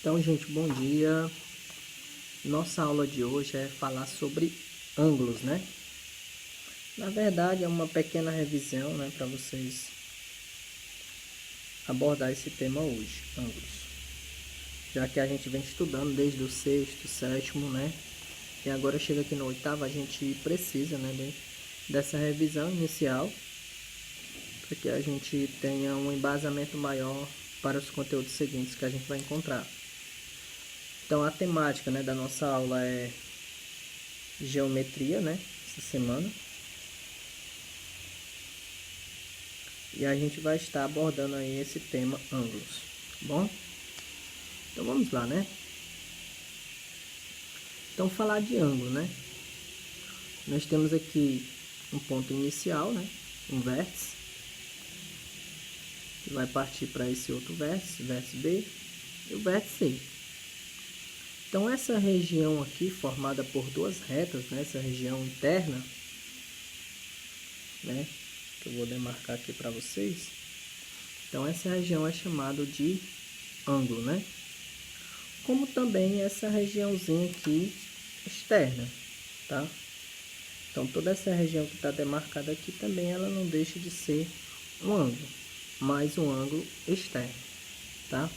Então, gente, bom dia. Nossa aula de hoje é falar sobre ângulos, né? Na verdade, é uma pequena revisão, né, para vocês abordar esse tema hoje, ângulos. Já que a gente vem estudando desde o sexto, sétimo, né? E agora chega aqui no oitavo, a gente precisa, né, dessa revisão inicial para que a gente tenha um embasamento maior para os conteúdos seguintes que a gente vai encontrar. Então, a temática, né, da nossa aula é geometria, né, essa semana. E a gente vai estar abordando aí esse tema ângulos, tá bom? Então, vamos lá, né? Então, falar de ângulo, né? Nós temos aqui um ponto inicial, né, um vértice, que vai partir para esse outro vértice, vértice B, e o vértice C. Então, essa região aqui, formada por duas retas, né, essa região interna, né, que eu vou demarcar aqui para vocês. Então, essa região é chamada de ângulo, né? Como também essa regiãozinha aqui externa, tá? Então, toda essa região que está demarcada aqui também, ela não deixa de ser um ângulo, mas um ângulo externo, tá?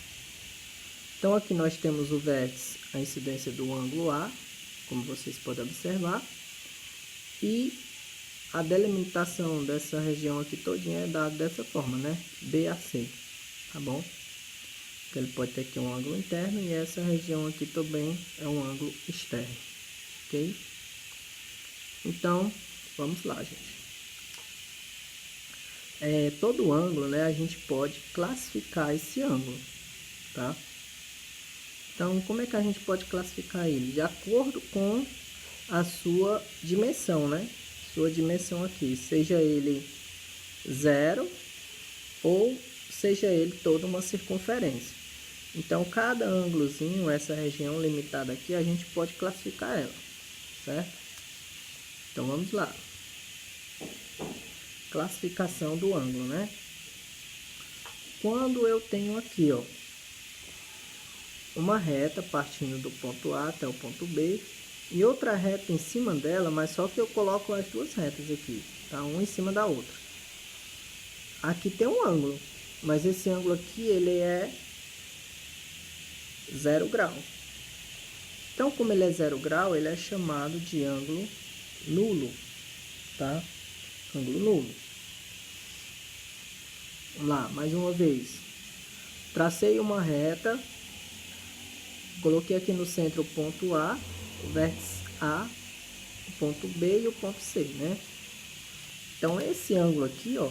Então, aqui nós temos o vértice, a incidência do ângulo A, como vocês podem observar, e a delimitação dessa região aqui todinha é dada dessa forma, né? BAC, tá bom? Ele pode ter aqui um ângulo interno e essa região aqui também é um ângulo externo, ok? Então, vamos lá, gente. Todo ângulo, né, a gente pode classificar esse ângulo, tá? Então, como é que a gente pode classificar ele? De acordo com a sua dimensão, né? Sua dimensão aqui, seja ele 0 ou seja ele toda uma circunferência. Então, cada ângulozinho, essa região limitada aqui, a gente pode classificar ela, certo? Então, vamos lá. Classificação do ângulo, né? Quando eu tenho aqui, ó, uma reta partindo do ponto A até o ponto B e outra reta em cima dela, mas só que eu coloco as duas retas aqui, tá? Uma em cima da outra. Aqui tem um ângulo, mas esse ângulo aqui, ele é 0 grau. Então, como ele é 0 grau, ele é chamado de ângulo nulo, tá? Ângulo nulo. Vamos lá, mais uma vez. Tracei uma reta, coloquei aqui no centro o ponto A, o vértice A, o ponto B e o ponto C, né? Então, esse ângulo aqui, ó,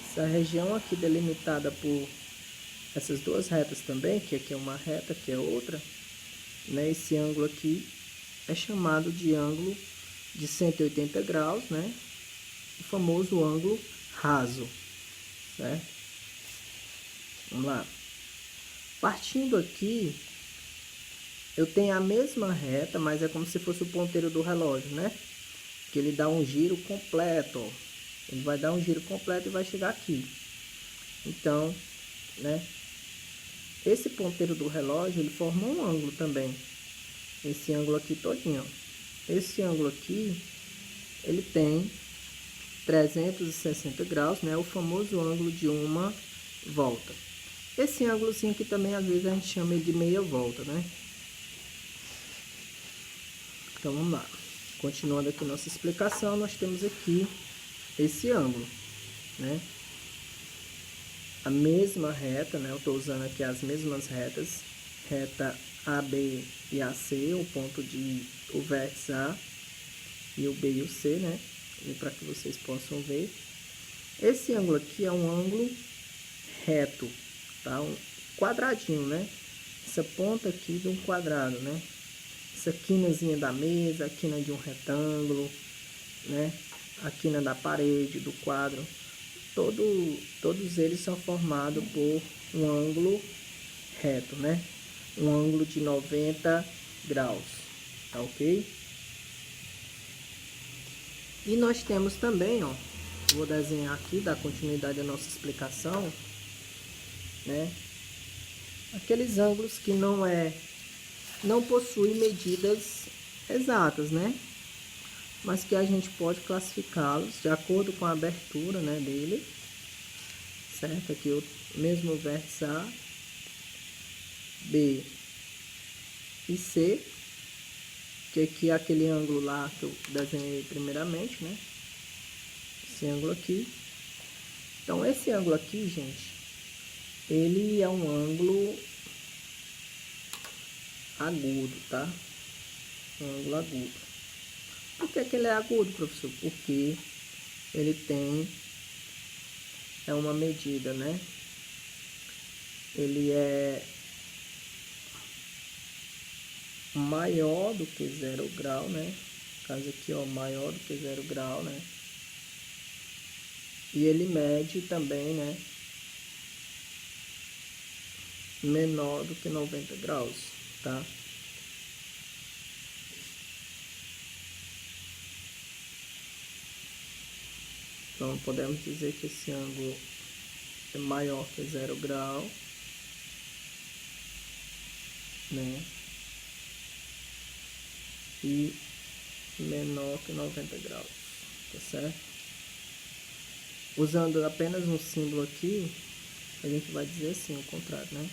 essa região aqui delimitada por essas duas retas também, que aqui é uma reta, que é outra, né? Esse ângulo aqui é chamado de ângulo de 180 graus, né? O famoso ângulo raso, certo? Vamos lá. Partindo aqui, eu tenho a mesma reta, mas é como se fosse o ponteiro do relógio, né? Que ele dá um giro completo, ó. Ele vai dar um giro completo e vai chegar aqui. Então, né? Esse ponteiro do relógio, ele forma um ângulo também. Esse ângulo aqui todinho, ó. Esse ângulo aqui, ele tem 360 graus, né? O famoso ângulo de uma volta. Esse ângulozinho aqui também, às vezes, a gente chama de meia volta, né? Então, vamos lá. Continuando aqui nossa explicação, nós temos aqui esse ângulo, né? A mesma reta, né? Eu estou usando aqui as mesmas retas. Reta AB e AC, o vértice A e o B e o C, né? E para que vocês possam ver. Esse ângulo aqui é um ângulo reto, tá? Um quadradinho, né? Essa ponta aqui de um quadrado, né? Essa quinazinha da mesa, a quina de um retângulo, né? A quina da parede, do quadro. Todos eles são formados por um ângulo reto, né? Um ângulo de 90 graus, tá ok? E nós temos também, ó, vou desenhar aqui, dar continuidade à nossa explicação, né? aqueles ângulos que não possuem medidas exatas, né? Mas que a gente pode classificá-los de acordo com a abertura, né, dele, certo? Aqui o mesmo vértice A, B e C, que aqui é aquele ângulo lá que eu desenhei primeiramente, né? Esse ângulo aqui. Então, esse ângulo aqui, gente, ele é um ângulo agudo, tá? Um ângulo agudo. Por que ele é agudo, professor? Porque ele tem uma medida, né? Ele é maior do que 0 grau, né? No caso aqui, ó, maior do que 0 grau, né? E ele mede também, né? Menor do que 90 graus, tá? Então, podemos dizer que esse ângulo é maior que 0 grau, né? E menor que 90 graus, tá certo? Usando apenas um símbolo aqui, a gente vai dizer assim, o contrário, né?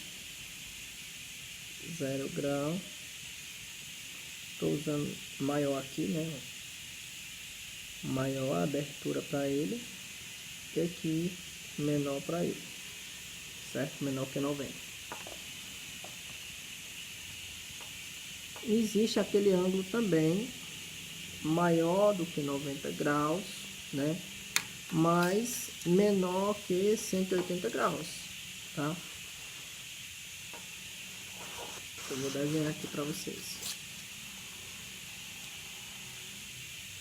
0 grau. Estou usando maior aqui, né? Maior a abertura para ele. E aqui menor para ele. Certo? Menor que 90. Existe aquele ângulo também maior do que 90 graus, né? Mas menor que 180 graus, tá? Eu vou desenhar aqui para vocês.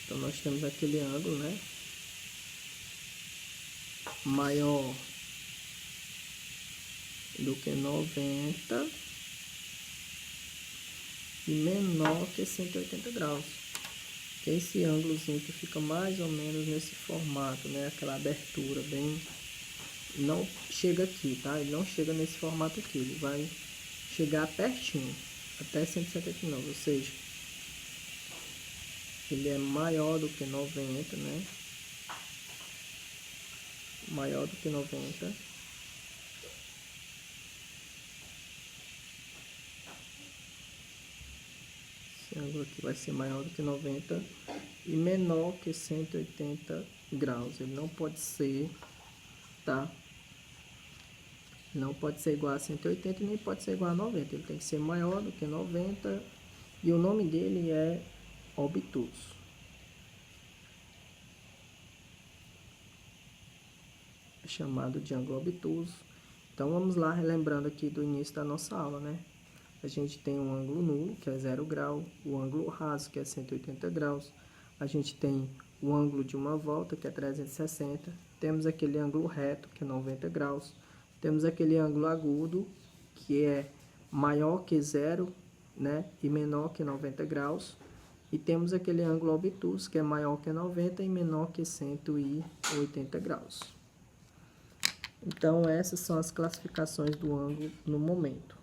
Então, nós temos aquele ângulo, né? Maior do que 90 e menor que 180 graus. Que é esse ângulozinho que fica mais ou menos nesse formato, né? Aquela abertura bem... Não chega aqui, tá? Ele não chega nesse formato aqui. Ele vai chegar pertinho, até 179, ou seja, ele é maior do que 90, né? Maior do que 90. Esse ângulo aqui vai ser maior do que 90 e menor que 180 graus. Ele não pode ser, tá? Não pode ser igual a 180 e nem pode ser igual a 90. Ele tem que ser maior do que 90 e o nome dele é obtuso. É chamado de ângulo obtuso. Então, vamos lá, relembrando aqui do início da nossa aula, né? A gente tem um ângulo nulo, que é 0 grau, o ângulo raso, que é 180 graus. A gente tem o ângulo de uma volta, que é 360. Temos aquele ângulo reto, que é 90 graus. Temos aquele ângulo agudo, que é maior que 0, né? E menor que 90 graus. E temos aquele ângulo obtuso, que é maior que 90 e menor que 180 graus. Então, essas são as classificações do ângulo no momento.